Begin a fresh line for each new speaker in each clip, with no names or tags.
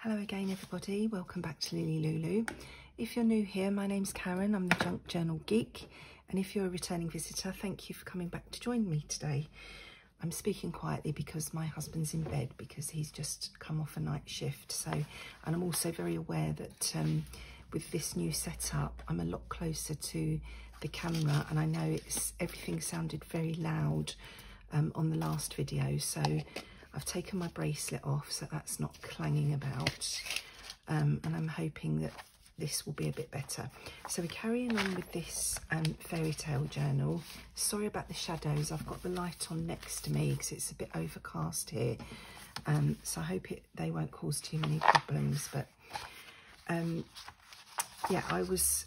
Hello again everybody, welcome back to LilyLuLou. If you're new here, my name's Karen, I'm the Junk Journal Geek, and if you're a returning visitor, thank you for coming back to join me today. I'm speaking quietly because my husband's in bed because he's just come off a night shift, and I'm also very aware that with this new setup I'm a lot closer to the camera, and I know everything sounded very loud on the last video, so I've taken my bracelet off so that's not clanging about, and I'm hoping that this will be a bit better. So we're carrying on with this fairy tale journal. Sorry about the shadows, I've got the light on next to me because it's a bit overcast here, so I hope they won't cause too many problems. But yeah, I was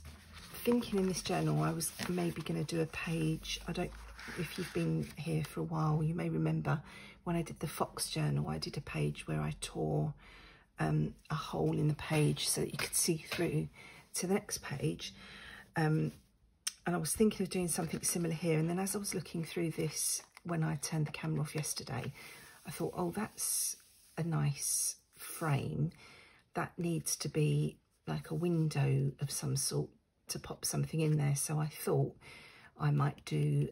thinking in this journal I was maybe going to do a page. If you've been here for a while, you may remember when I did the Faux journal, I did a page where I tore a hole in the page so that you could see through to the next page. And I was thinking of doing something similar here. And then as I was looking through this, when I turned the camera off yesterday, I thought, oh, that's a nice frame. That needs to be like a window of some sort to pop something in there. So I thought I might do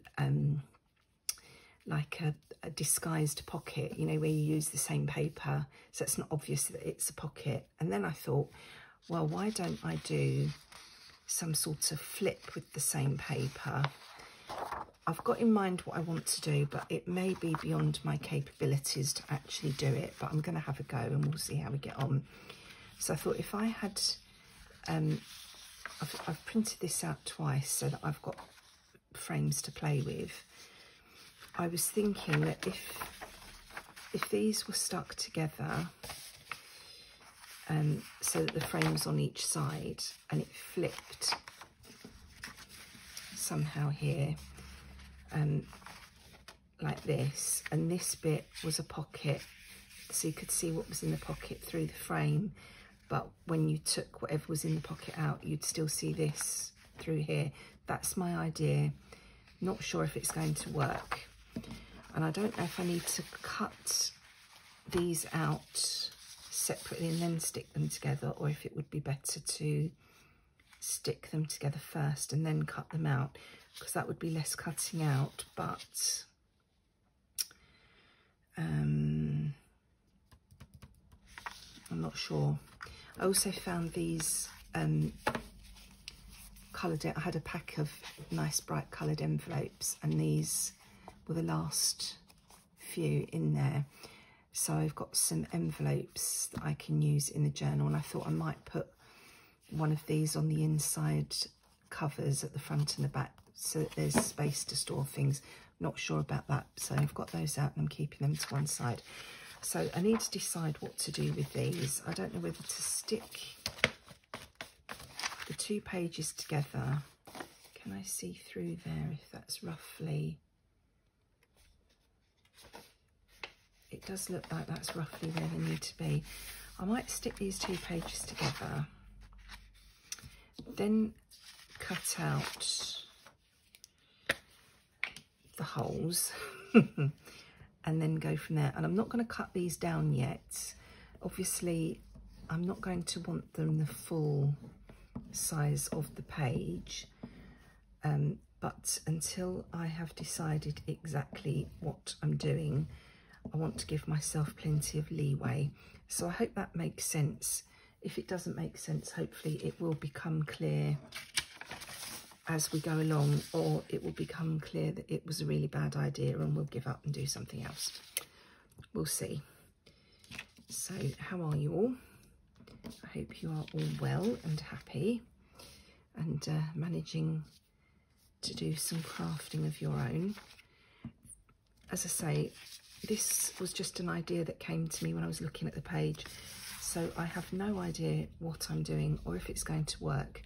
like a disguised pocket, you know, where you use the same paper so it's not obvious that it's a pocket. And then I thought, well, why don't I do some sort of flip with the same paper? I've got in mind what I want to do, but it may be beyond my capabilities to actually do it, but I'm going to have a go and we'll see how we get on. So I thought if I had I've printed this out twice so that I've got frames to play with. I was thinking that if these were stuck together so that the frame's on each side and it flipped somehow here like this, and this bit was a pocket so you could see what was in the pocket through the frame, but when you took whatever was in the pocket out you'd still see this through here. That's my idea. Not sure if it's going to work, and I don't know if I need to cut these out separately and then stick them together, or if it would be better to stick them together first and then cut them out, because that would be less cutting out. But I'm not sure. I also found these coloured. I had a pack of nice bright coloured envelopes, and these were the last few in there. So I've got some envelopes that I can use in the journal, and I thought I might put one of these on the inside covers at the front and the back so that there's space to store things. Not sure about that, so I've got those out and I'm keeping them to one side. So I need to decide what to do with these. I don't know whether to stick the two pages together. Can I see through there if that's roughly... It does look like that's roughly where they need to be. I might stick these two pages together, then cut out the holes and then go from there. And I'm not going to cut these down yet. Obviously, I'm not going to want them the full size of the page, but until I have decided exactly what I'm doing, I want to give myself plenty of leeway. So I hope that makes sense. If it doesn't make sense, hopefully it will become clear as we go along, or it will become clear that it was a really bad idea and we'll give up and do something else. We'll see. So how are you all? I hope you are all well and happy and managing to do some crafting of your own. As I say, this was just an idea that came to me when I was looking at the page, so I have no idea what I'm doing or if it's going to work.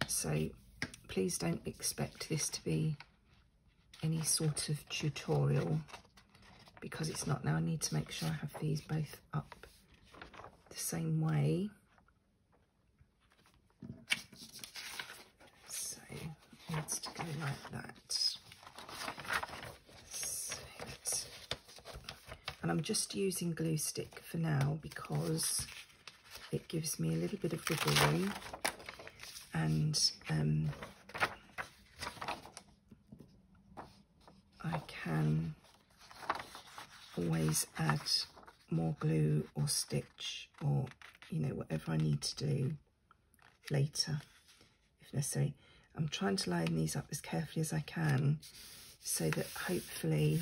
So please don't expect this to be any sort of tutorial, because it's not. Now I need to make sure I have these both up the same way. So it needs to go like that. And I'm just using glue stick for now because it gives me a little bit of wiggle room, and I can always add more glue or stitch, or you know, whatever I need to do later if necessary. I'm trying to line these up as carefully as I can so that hopefully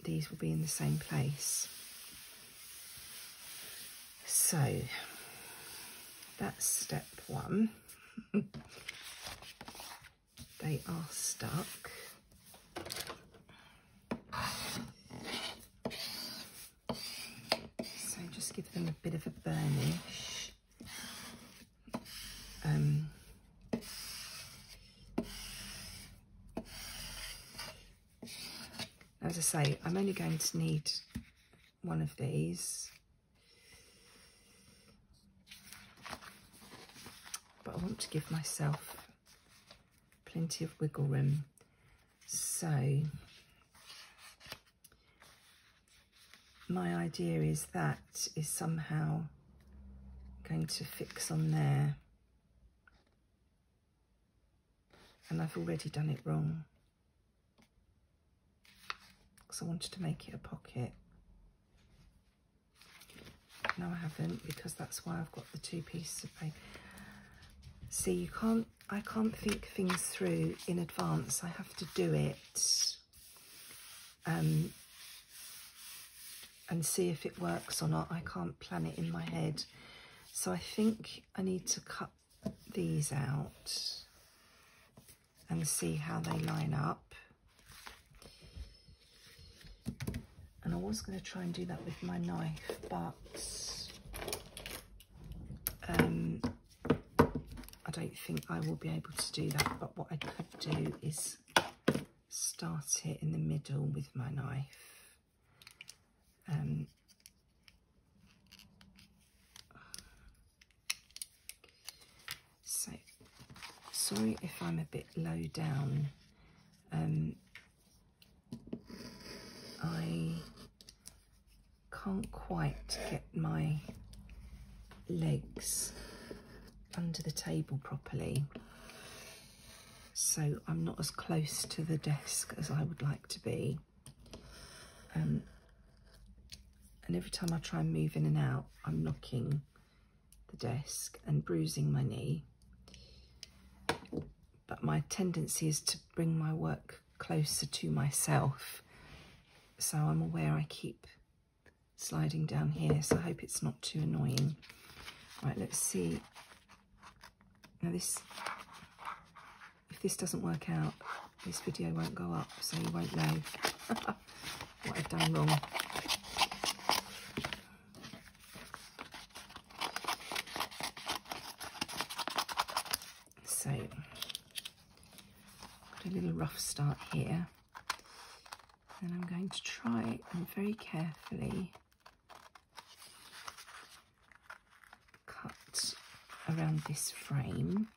these will be in the same place. So that's step one. They are stuck. So just give them a bit of a burnish. As I say, I'm only going to need one of these, but I want to give myself plenty of wiggle room. So my idea is that is somehow going to fix on there, and I've already done it wrong because I wanted to make it a pocket. No, I haven't, because that's why I've got the two pieces of paper. See, I can't think things through in advance. I have to do it and see if it works or not. I can't plan it in my head. So I think I need to cut these out and see how they line up. And I was going to try and do that with my knife, but I don't think I will be able to do that. But what I could do is start it in the middle with my knife. So sorry if I'm a bit low down. I can't quite get my legs under the table properly, so I'm not as close to the desk as I would like to be, and every time I try and move in and out, I'm knocking the desk and bruising my knee. But my tendency is to bring my work closer to myself, so I'm aware I keep sliding down here, so I hope it's not too annoying. Right, let's see. Now this, if this doesn't work out, this video won't go up, so you won't know what I've done wrong. So, got a little rough start here. And I'm going to try and very carefully cut around this frame,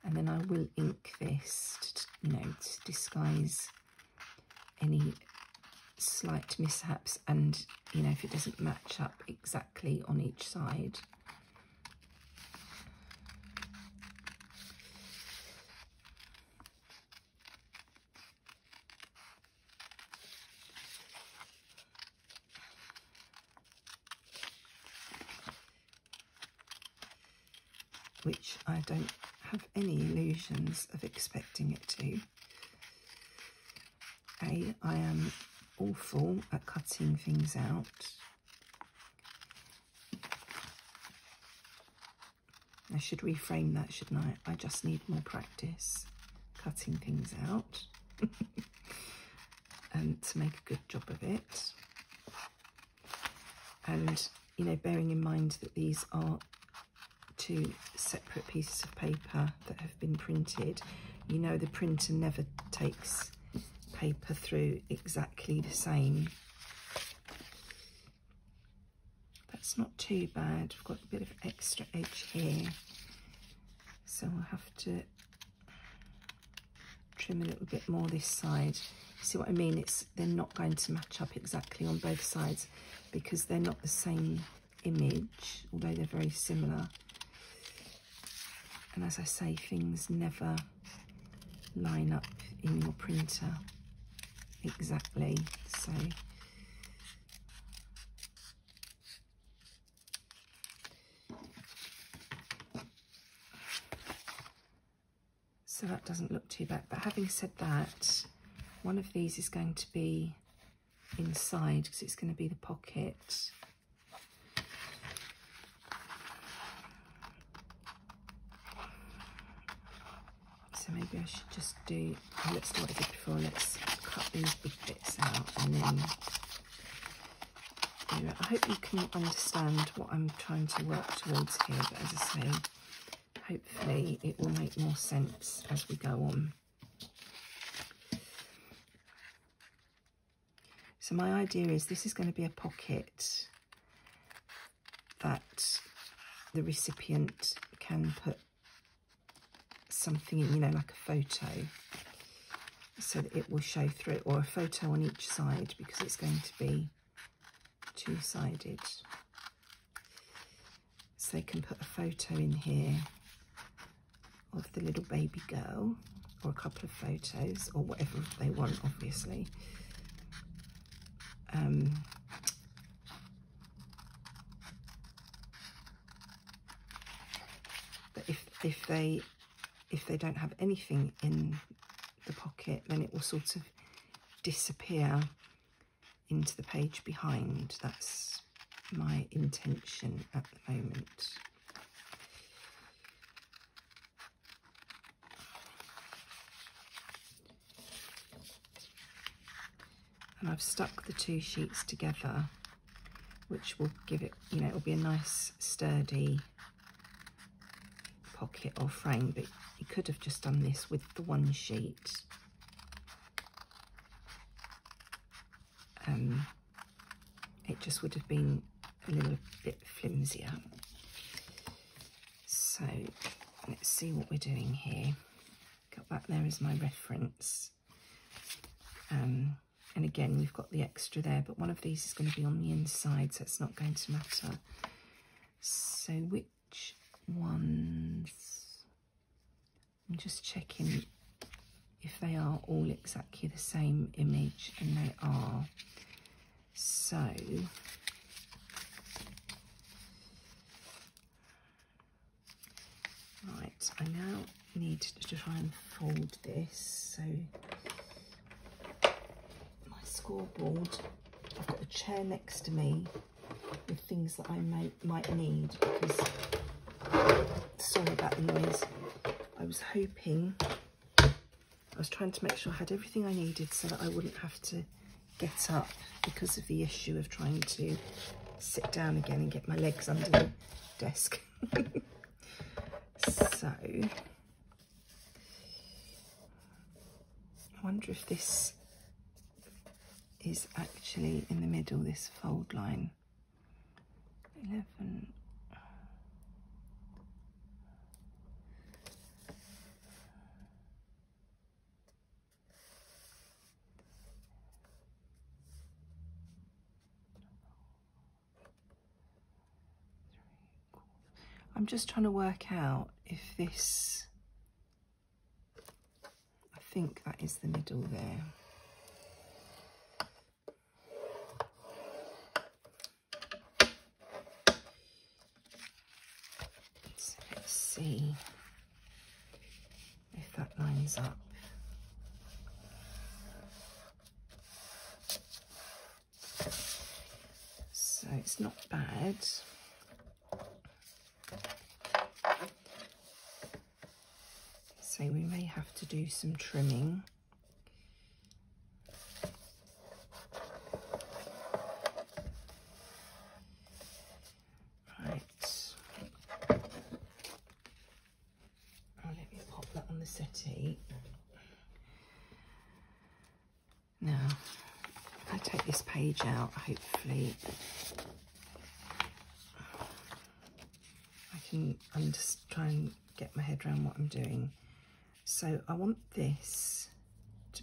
and then I will ink this to, you know, to disguise any slight mishaps, and you know, if it doesn't match up exactly on each side. Which I don't have any illusions of expecting it to. I am awful at cutting things out. I should reframe that, shouldn't I? I just need more practice cutting things out and to make a good job of it. And, you know, bearing in mind that these are two separate pieces of paper that have been printed, you know, the printer never takes paper through exactly the same. That's not too bad. I've got a bit of extra edge here, so I'll have to trim a little bit more this side. See what I mean? They're not going to match up exactly on both sides because they're not the same image, although they're very similar. And as I say, things never line up in your printer exactly. So that doesn't look too bad. But having said that, one of these is going to be inside because it's going to be the pocket. So maybe I should just do, let's do what I did before, let's cut these big bits out and then do it. I hope you can understand what I'm trying to work towards here, but as I say, hopefully it will make more sense as we go on. So my idea is this is going to be a pocket that the recipient can put something in, you know, like a photo, so that it will show through, or a photo on each side because it's going to be two-sided. So they can put a photo in here of the little baby girl, or a couple of photos, or whatever they want, obviously. But if they don't have anything in the pocket, then it will sort of disappear into the page behind. That's my intention at the moment. And I've stuck the two sheets together, which will give it, you know, it'll be a nice sturdy pocket or frame, but you could have just done this with the one sheet. It just would have been a little bit flimsier. So let's see what we're doing here. Got that there as my reference. And again, we've got the extra there, but one of these is going to be on the inside, so it's not going to matter. So which ones? I'm just checking if they are all exactly the same image, and they are. So right, I now need to try and fold this. So my scoreboard, I've got a chair next to me with things that I might need, because sorry about the noise. I was hoping, I was trying to make sure I had everything I needed so that I wouldn't have to get up because of the issue of trying to sit down again and get my legs under the desk. So I wonder if this is actually in the middle, this fold line. 11. I'm just trying to work out if this, I think that is the middle there. So let's see if that lines up. So it's not bad. So we may have to do some trimming. Right. Oh, let me pop that on the settee. Now, if I take this page out, hopefully I can try and get my head around what I'm doing. So I want this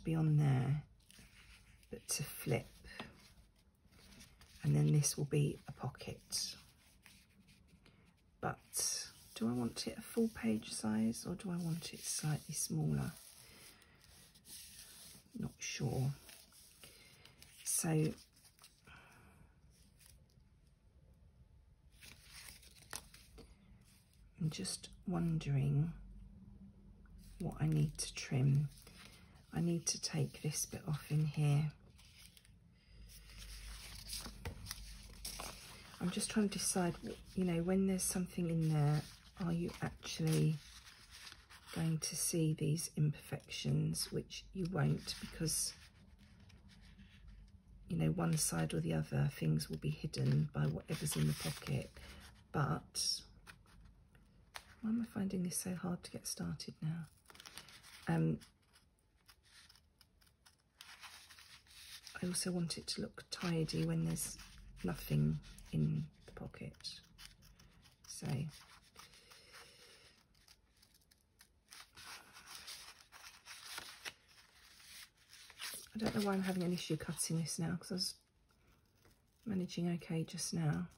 be on there, but to flip. And then this will be a pocket. But do I want it a full page size or do I want it slightly smaller? Not sure. So I'm just wondering what I need to trim. I need to take this bit off in here. I'm just trying to decide, you know, when there's something in there, are you actually going to see these imperfections, which you won't, because, you know, one side or the other, things will be hidden by whatever's in the pocket. But why am I finding this so hard to get started now? I also want it to look tidy when there's nothing in the pocket. So I don't know why I'm having an issue cutting this now, because I was managing okay just now.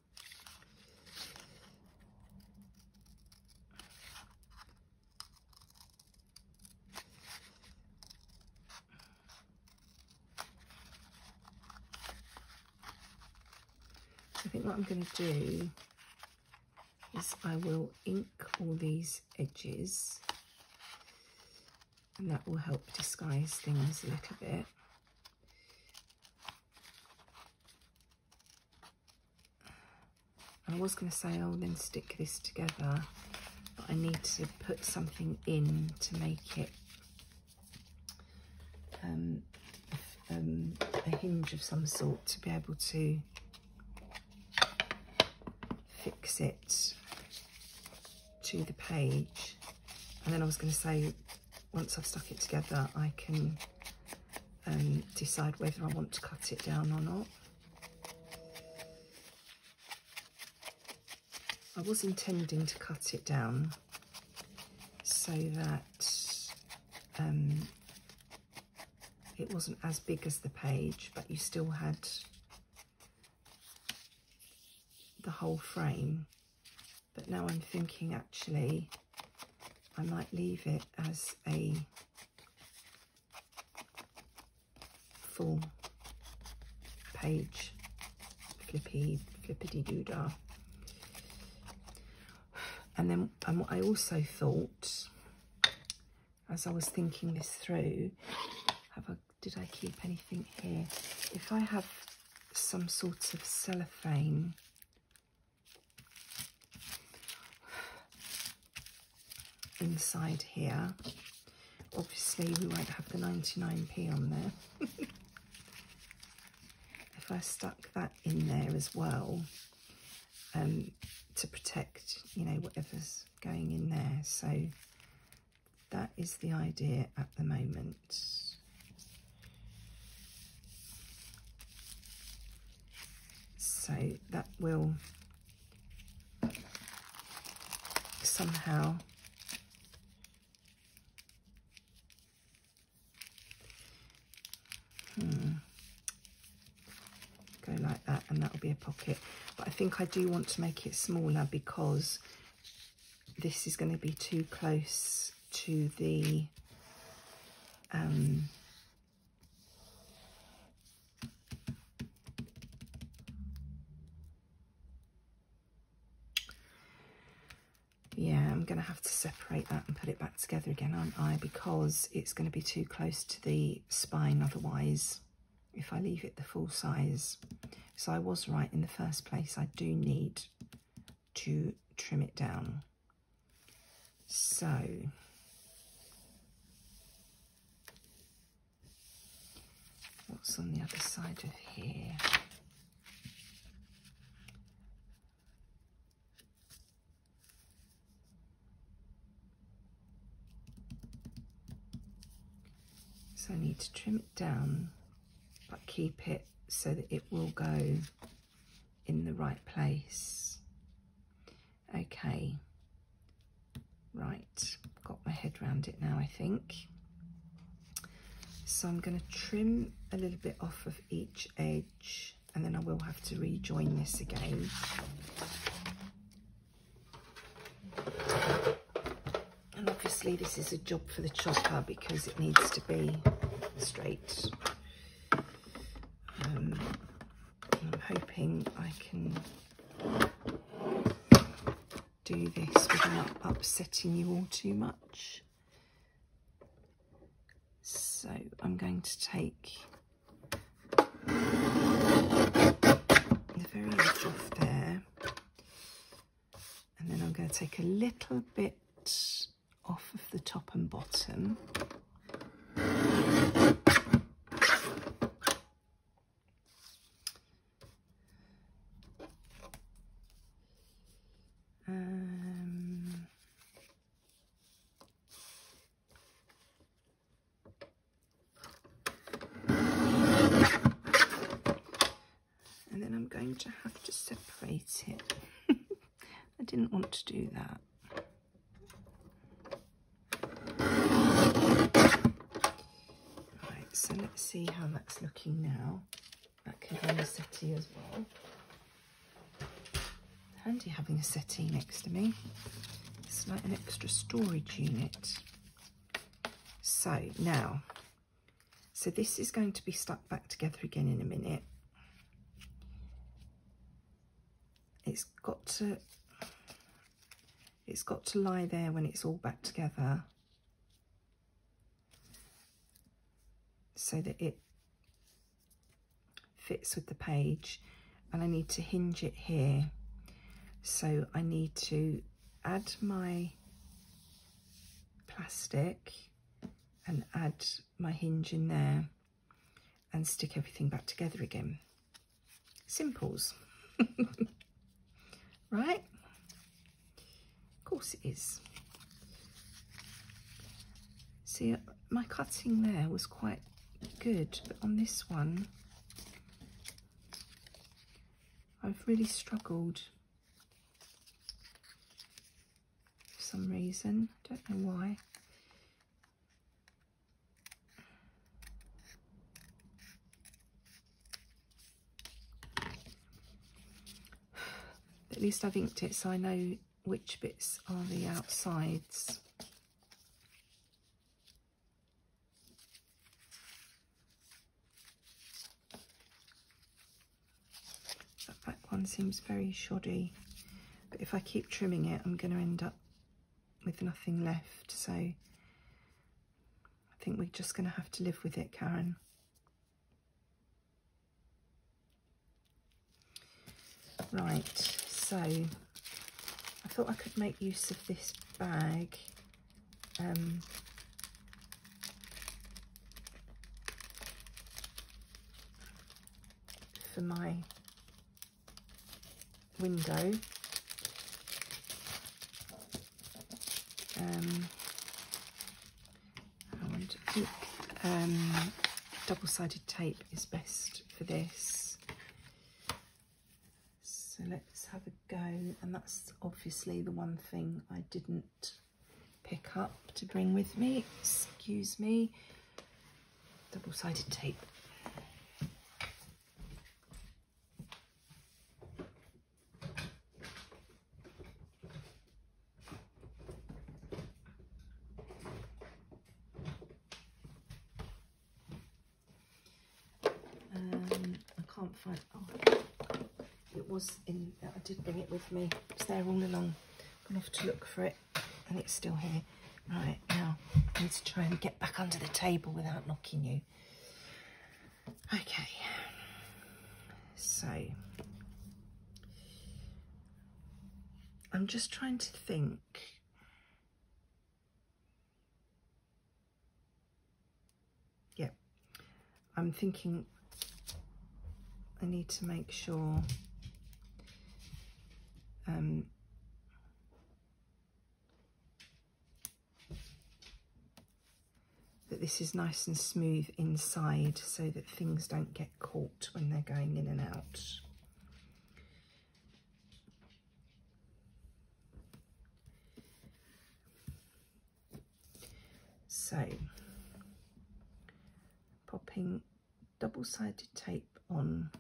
I think what I'm going to do is I will ink all these edges, and that will help disguise things a little bit. I was going to say I'll then stick this together, but I need to put something in to make it a hinge of some sort to be able to fix it to the page. And then I was going to say, once I've stuck it together, I can decide whether I want to cut it down or not. I was intending to cut it down so that it wasn't as big as the page, but you still had the whole frame. But now I'm thinking, actually, I might leave it as a full page flippity-doo-dah. And then what I also thought, as I was thinking this through, did I keep anything here? If I have some sort of cellophane inside here, obviously we won't have the 99p on there. If I stuck that in there as well, to protect, you know, whatever's going in there. So that is the idea at the moment. So that will somehow go like that, and that will be a pocket. But I think I do want to make it smaller because this is going to be too close to the yeah, I'm going to have to separate that and put it back together again, aren't I? Because it's going to be too close to the spine otherwise, if I leave it the full size. So I was right in the first place. I do need to trim it down. So what's on the other side of here? So I need to trim it down, but keep it so that it will go in the right place. Okay, right, got my head around it now, I think. So I'm going to trim a little bit off of each edge, and then I will have to rejoin this again. And obviously this is a job for the chopper because it needs to be straight. I'm hoping I can do this without upsetting you all too much. So I'm going to take the very edge off there, and then I'm going to take a little bit off of the top and bottom. And then I'm going to have to separate it. I didn't want to do that. Right, so let's see how that's looking now. That can go on a settee as well. Handy having a settee next to me. It's like an extra storage unit. So now, so this is going to be stuck back together again in a minute. It's got to lie there when it's all back together, so that it fits with the page, and I need to hinge it here. So I need to add my plastic and add my hinge in there and stick everything back together again. Simples. Right? Of course it is. See, my cutting there was quite good, but on this one I've really struggled for some reason. Don't know why. At least I've inked it, so I know which bits are the outsides. That back one seems very shoddy, but if I keep trimming it, I'm going to end up with nothing left. So I think we're just going to have to live with it, Karen. Right. So I thought I could make use of this bag for my window. I think double-sided tape is best for this. So let's have a go, and that's obviously the one thing I didn't pick up to bring with me. Excuse me. Double-sided tape. I can't find. Oh. It was in, I did bring it with me. It's there all along. Gone off to look for it, and it's still here. Right, now I need to try and get back under the table without knocking you. Okay, so I'm just trying to think. Yep, I'm thinking I need to make sure that this is nice and smooth inside, so that things don't get caught when they're going in and out. So putting double-sided tape on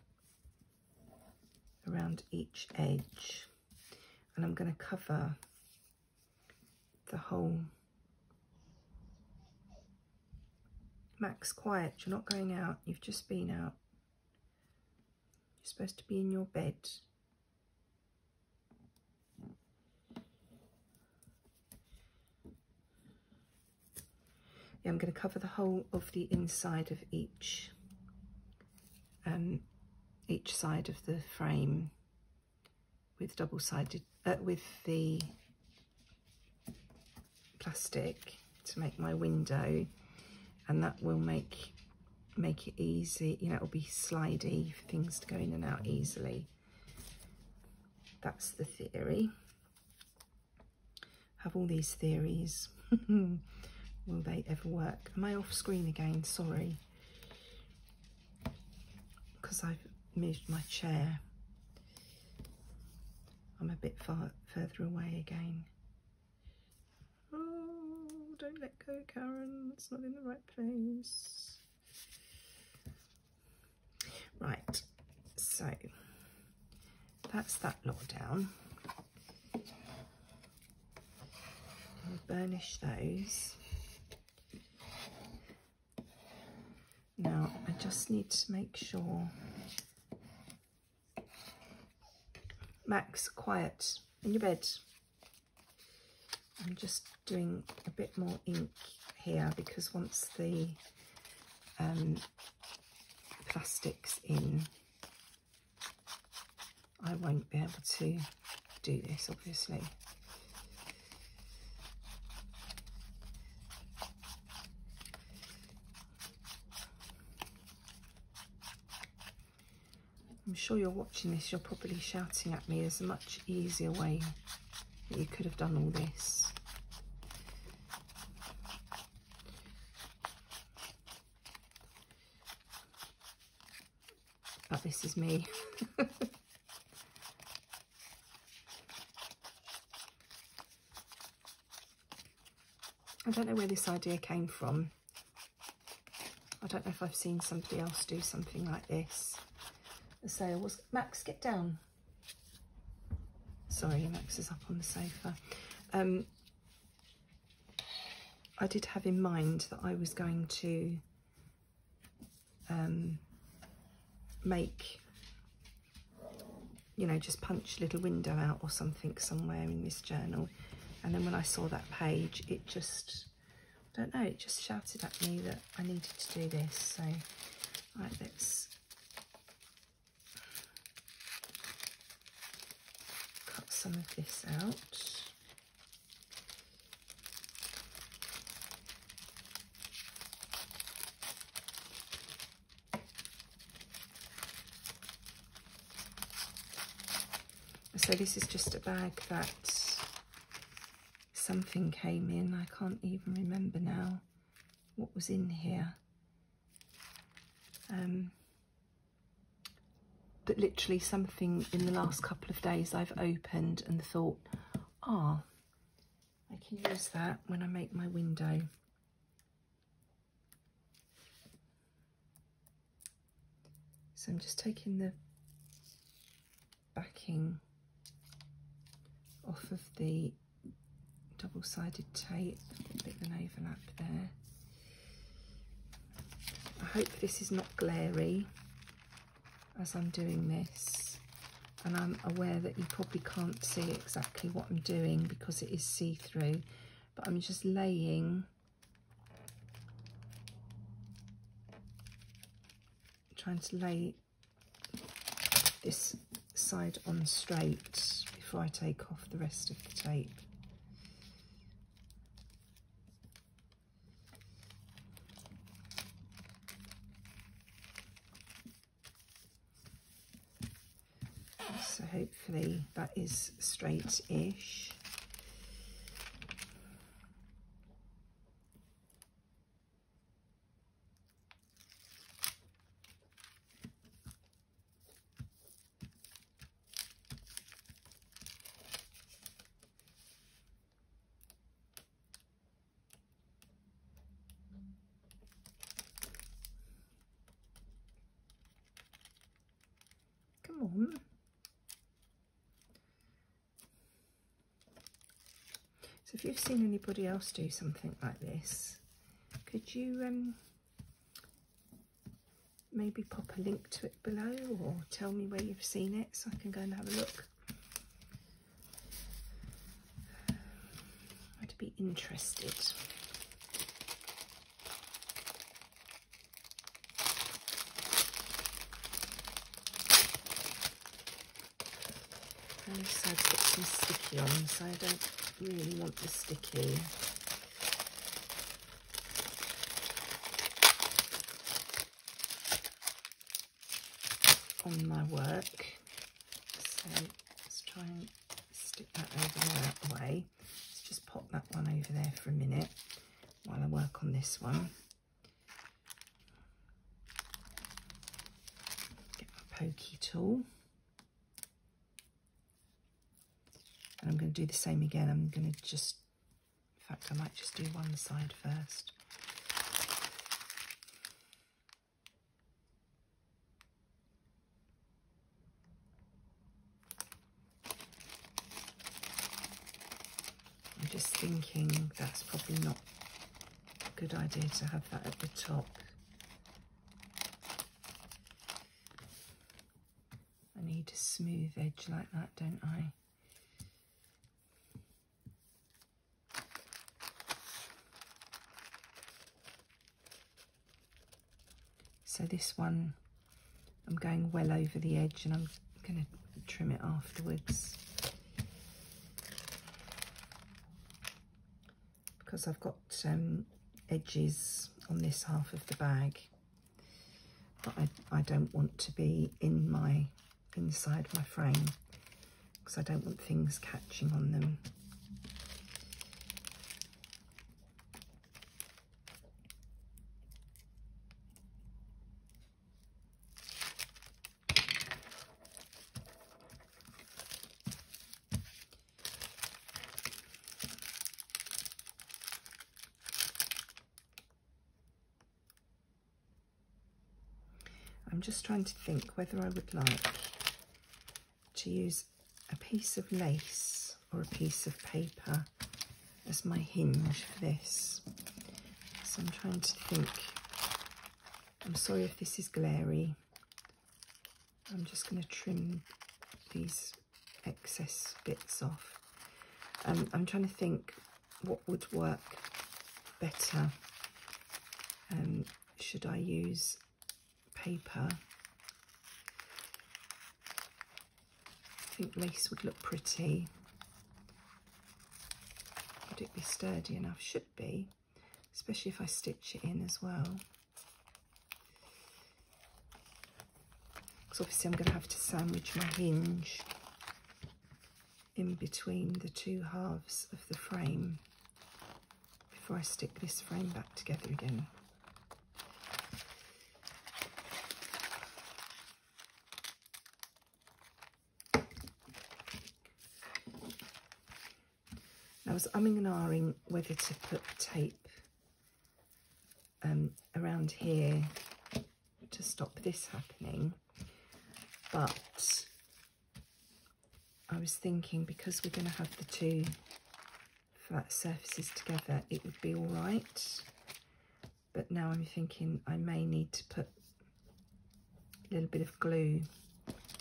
around each edge, and I'm going to cover the whole. Max, quiet, you're not going out, you've just been out. You're supposed to be in your bed. Yeah, I'm going to cover the whole of the inside of each side of the frame with double-sided, with the plastic to make my window, and that will make it easy, you know, it'll be slidey for things to go in and out easily. That's the theory. Have all these theories. Will they ever work? Am I off screen again? Sorry. Because I've moved my chair. I'm a bit further away again. Oh, don't let go, Karen. It's not in the right place. Right, so that's that lot down. I'll burnish those. Now, I just need to make sure. Max, quiet, in your bed. I'm just doing a bit more ink here because once the plastic's in, I won't be able to do this, obviously. I'm sure you're watching this, you're probably shouting at me, there's a much easier way that you could have done all this. But this is me. I don't know where this idea came from. I don't know if I've seen somebody else do something like this. The sale was, Max, get down. Sorry, Max is up on the sofa. I did have in mind that I was going to make, you know, just punch a little window out or something somewhere in this journal. And then when I saw that page, it just, I don't know, it just shouted at me that I needed to do this. So, right, let's cut some of this out. So this is just a bag that something came in. I can't even remember now what was in here. But literally something in the last couple of days I've opened and thought, ah, I can use that when I make my window. So I'm just taking the backing off of the double-sided tape, a bit of an overlap there. I hope this is not glary as I'm doing this, and I'm aware that you probably can't see exactly what I'm doing because it is see-through, but I'm just laying, trying to lay this side on straight before I take off the rest of the tape. So hopefully that is straight-ish. come on. So if you've seen anybody else do something like this, could you maybe pop a link to it below, or tell me where you've seen it so I can go and have a look? I'd be interested. This side's got some sticky on, so I don't really want the sticky. On my work, so let's try and stick that over there that way. Let's just pop that one over there for a minute while I work on this one. Get my pokey tool, and I'm going to do the same again. I'm going to just, in fact, I might just do one side first. Just thinking that's probably not a good idea to have that at the top. I need a smooth edge like that, don't I? So this one, I'm going well over the edge, and I'm going to trim it afterwards. Because I've got edges on this half of the bag, but I don't want to be in my inside my frame, because I don't want things catching on them. I'm just trying to think whether I would like to use a piece of lace or a piece of paper as my hinge for this. So I'm trying to think. I'm sorry if this is glary. I'm just going to trim these excess bits off. I'm trying to think what would work better. Should I use paper? I think lace would look pretty. Would it be sturdy enough? Should be, especially if I stitch it in as well. Because obviously I'm going to have to sandwich my hinge in between the two halves of the frame before I stick this frame back together again. I was umming and ahhing whether to put tape around here to stop this happening, but I was thinking because we're going to have the two flat surfaces together, it would be all right. But now I'm thinking I may need to put a little bit of glue.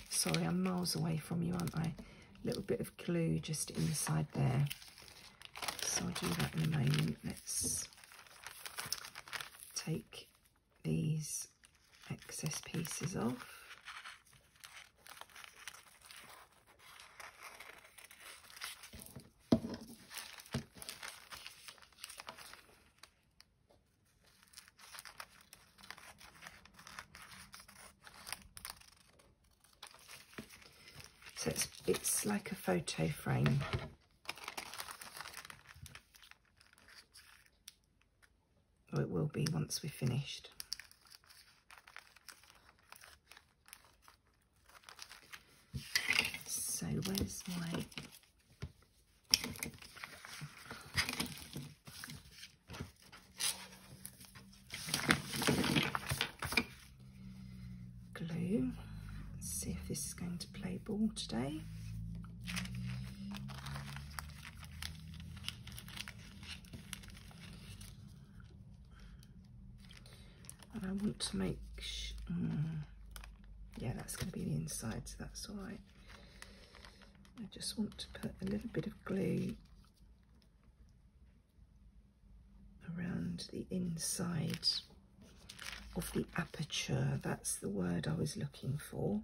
Sorry, I'm miles away from you, aren't I? A little bit of glue just inside there. So I'll do that in a moment. Let's take these excess pieces off. So it's like a photo frame. Or it will be once we're finished. So where's my glue? Let's see if this is going ball today. And I want to make yeah, that's going to be the inside, so that's all right. I just want to put a little bit of glue around the inside of the aperture. That's the word I was looking for.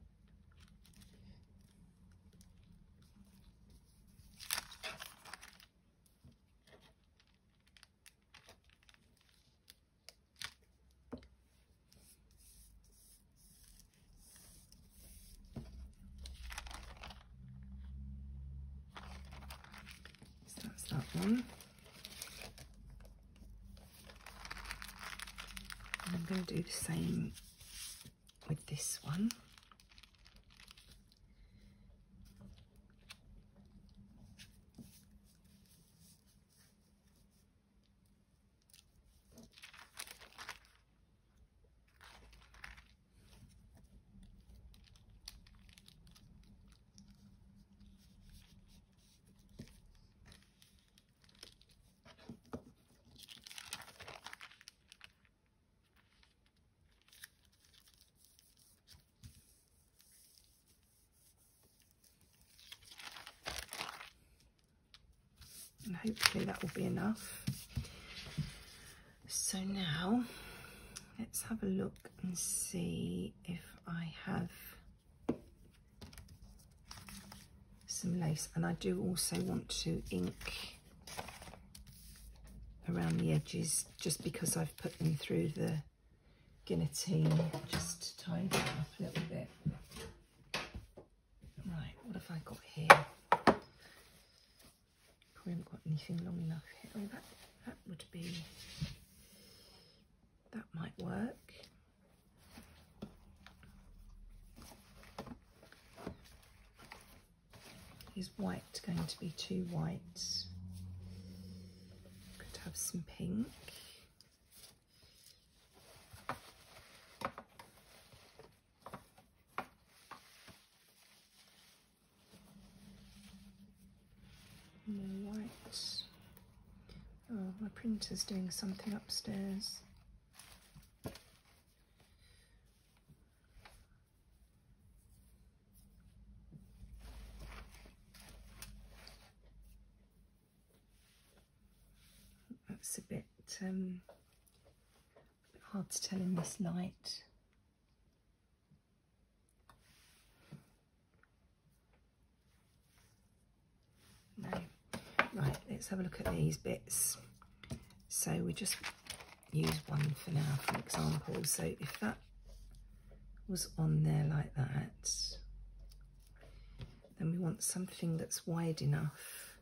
So that's that one. And I'm going to do the same with this one. And hopefully that will be enough. So now let's have a look and see if I have some lace. And I do also want to ink around the edges, just because I've put them through the guillotine, just to tidy it up a little bit. Right, what have I got here? We haven't got anything long enough here. Oh, that would be, that might work. Is white going to be too white? Could have some pink. More white. Oh, my printer's doing something upstairs. That's a bit hard to tell in this light. No. Right, let's have a look at these bits. So we just use one for now, for example. So if that was on there like that, then we want something that's wide enough.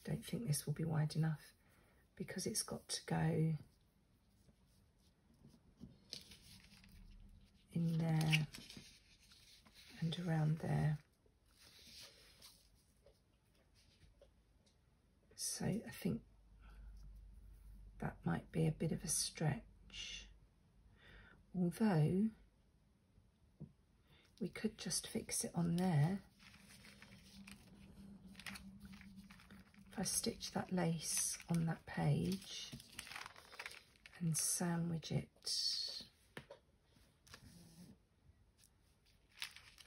Don't think this will be wide enough, because it's got to go in there and around there. So I think that might be a bit of a stretch, although we could just fix it on there. If I stitch that lace on that page and sandwich it,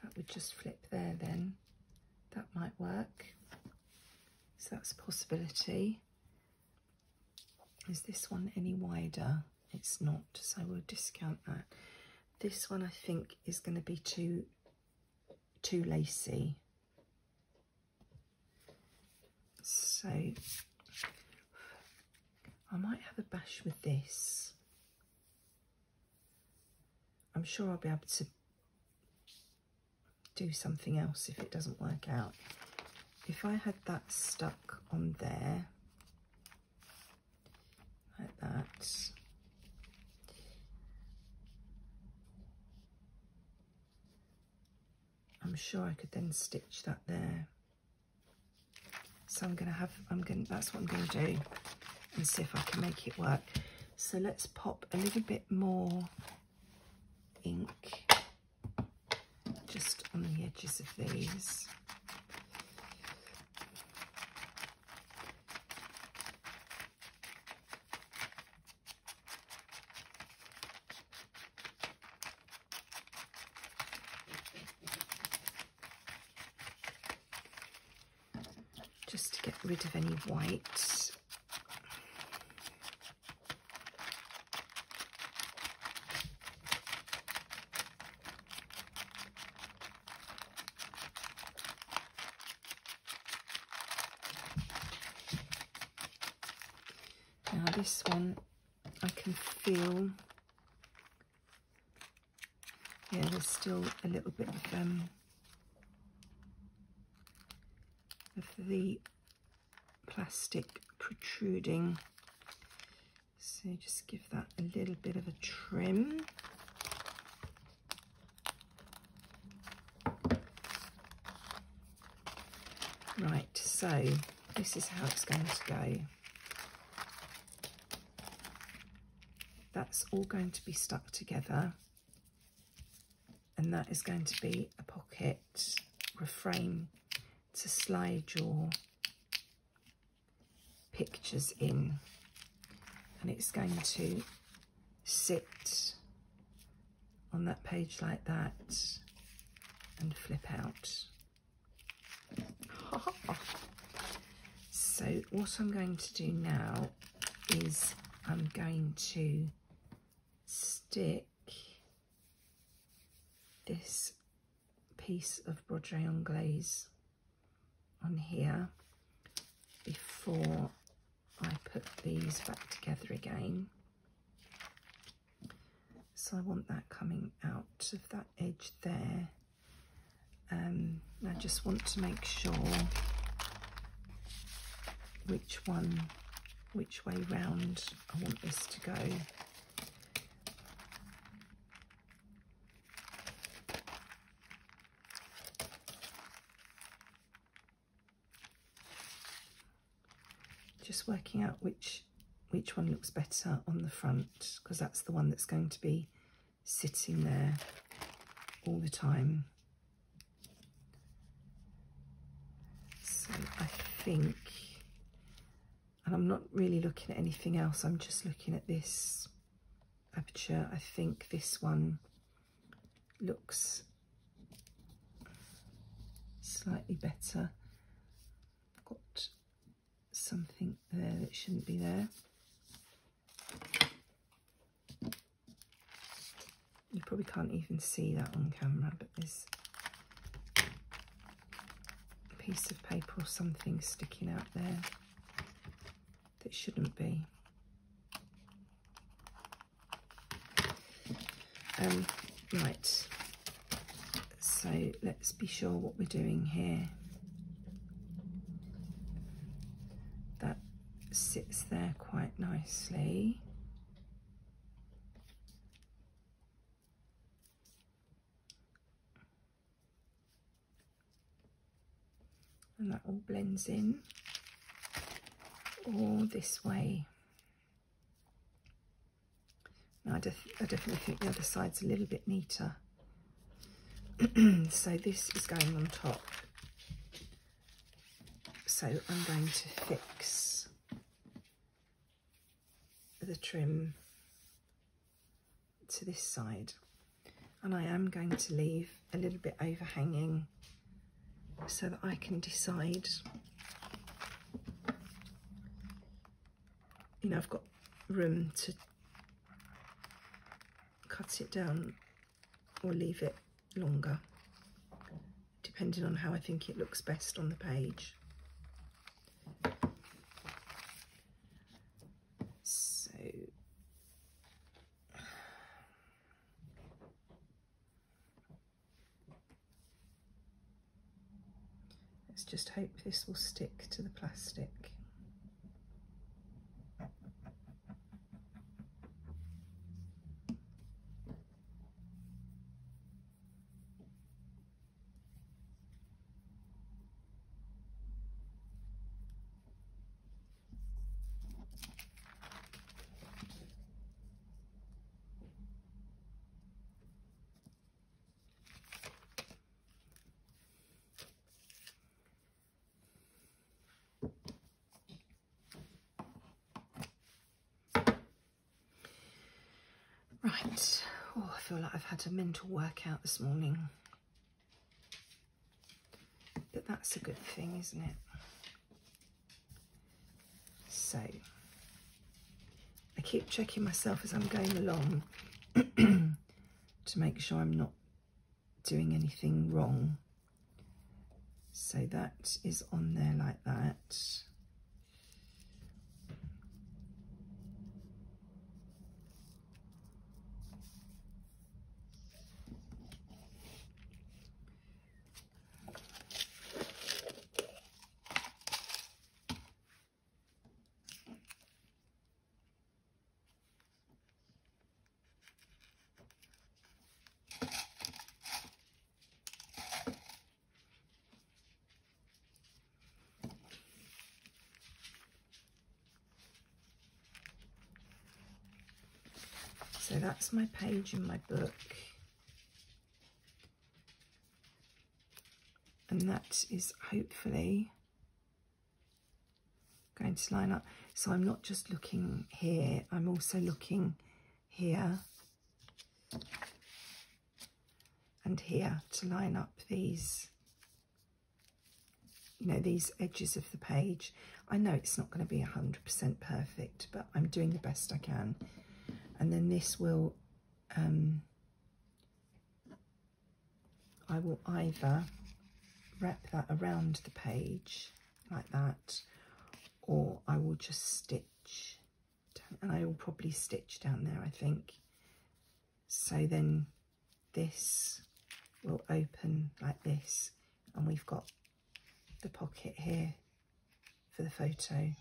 that would just flip there then. That might work. So that's a possibility. Is this one any wider? It's not, so we'll discount that. This one I think is going to be too lacy. So I might have a bash with this. I'm sure I'll be able to do something else if it doesn't work out. If I had that stuck on there, like that, I'm sure I could then stitch that there. So that's what I'm going to do, and see if I can make it work. So let's pop a little bit more ink just on the edges of these. Just to get rid of any white. Now this one, I can feel, yeah, there's still a little bit of the plastic protruding, so just give that a little bit of a trim. Right, so this is how it's going to go. That's all going to be stuck together, and that is going to be a pocket or a frame to slide your pictures in, and it's going to sit on that page like that and flip out. So what I'm going to do now is I'm going to stick this piece of Broderie Anglaise on here before I put these back together again. So I want that coming out of that edge there. I just want to make sure which way round I want this to go. Just working out which one looks better on the front, because that's the one that's going to be sitting there all the time. So I think, and I'm not really looking at anything else, I'm just looking at this aperture. I think this one looks slightly better. I've got something there that shouldn't be there. You probably can't even see that on camera, but there's a piece of paper or something sticking out there that shouldn't be. Right, so let's be sure what we're doing here. That sits there quite nicely. And that all blends in, or this way. Now I definitely think the other side's a little bit neater. So this is going on top. So I'm going to fix the trim to this side, and I am going to leave a little bit overhanging so that I can decide, you know, I've got room to cut it down or leave it longer, depending on how I think it looks best on the page. So let's just hope this will stick to the plastic. Right, oh, I feel like I've had a mental workout this morning. But that's a good thing, isn't it? So, I keep checking myself as I'm going along to make sure I'm not doing anything wrong. So that is on there like that. So that's my page in my book. And that is hopefully going to line up. So I'm not just looking here, I'm also looking here and here to line up these, you know, these edges of the page. I know it's not going to be 100% perfect, but I'm doing the best I can. And then this will, I will either wrap that around the page like that, or I will just stitch down, and I will probably stitch down there, I think. So then this will open like this, and we've got the pocket here for the photo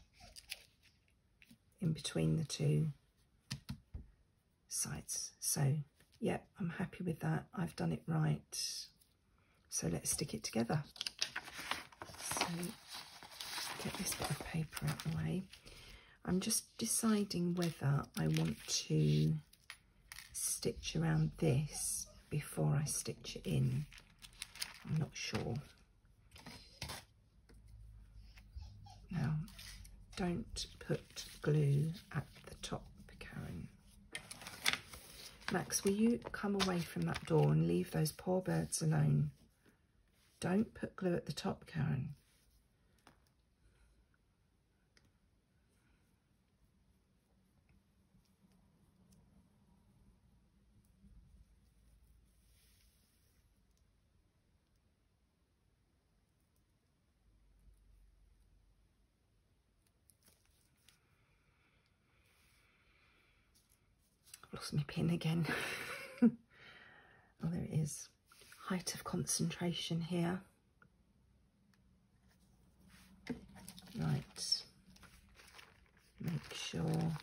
in between the two sides. So yeah, I'm happy with that. I've done it right. So let's stick it together. So get this bit of paper out of the way. I'm just deciding whether I want to stitch around this before I stitch it in. I'm not sure. Now, don't put glue at the top, Karen. Max, will you come away from that door and leave those poor birds alone? Don't put glue at the top, Karen. I've lost my pin again. Oh, there it is. Height of concentration here. Right. Make sure you're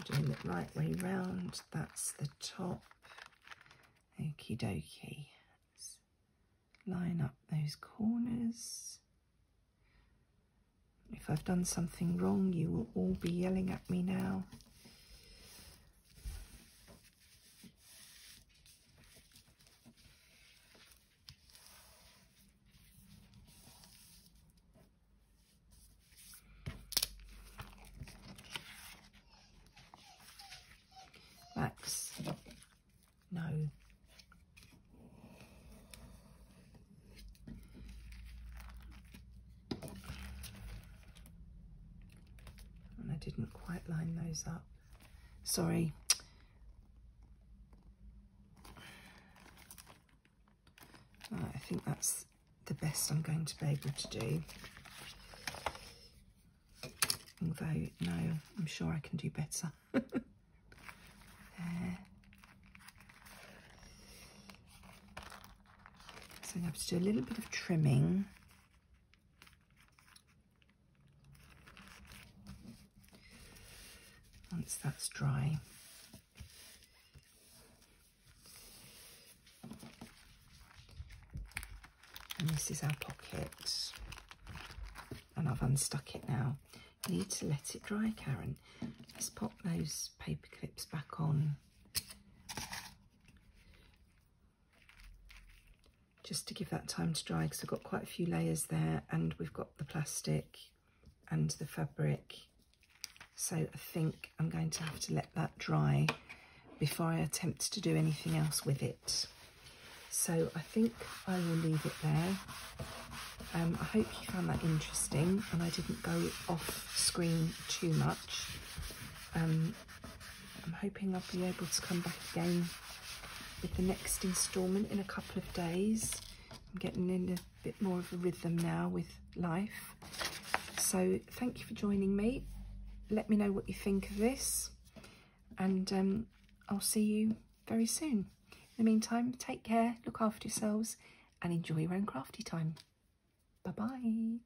doing it right way round. That's the top. Okie dokie. Let's line up those corners. If I've done something wrong, you will all be yelling at me now. Max, no. And I didn't quite line those up. Sorry. Right, I think that's the best I'm going to be able to do. Although, no, I'm sure I can do better. There. So I'm going to have to do a little bit of trimming. Once that's dry. And this is our pocket. And I've unstuck it now. You need to let it dry, Karen. Let's pop those paper clips back on. Just to give that time to dry, because I've got quite a few layers there, and we've got the plastic and the fabric. So I think I'm going to have to let that dry before I attempt to do anything else with it. So I think I will leave it there. I hope you found that interesting and I didn't go off screen too much. I'm hoping I'll be able to come back again with the next instalment in a couple of days. I'm getting in a bit more of a rhythm now with life. So thank you for joining me. Let me know what you think of this, and I'll see you very soon. In the meantime, take care, look after yourselves, and enjoy your own crafty time. Bye-bye.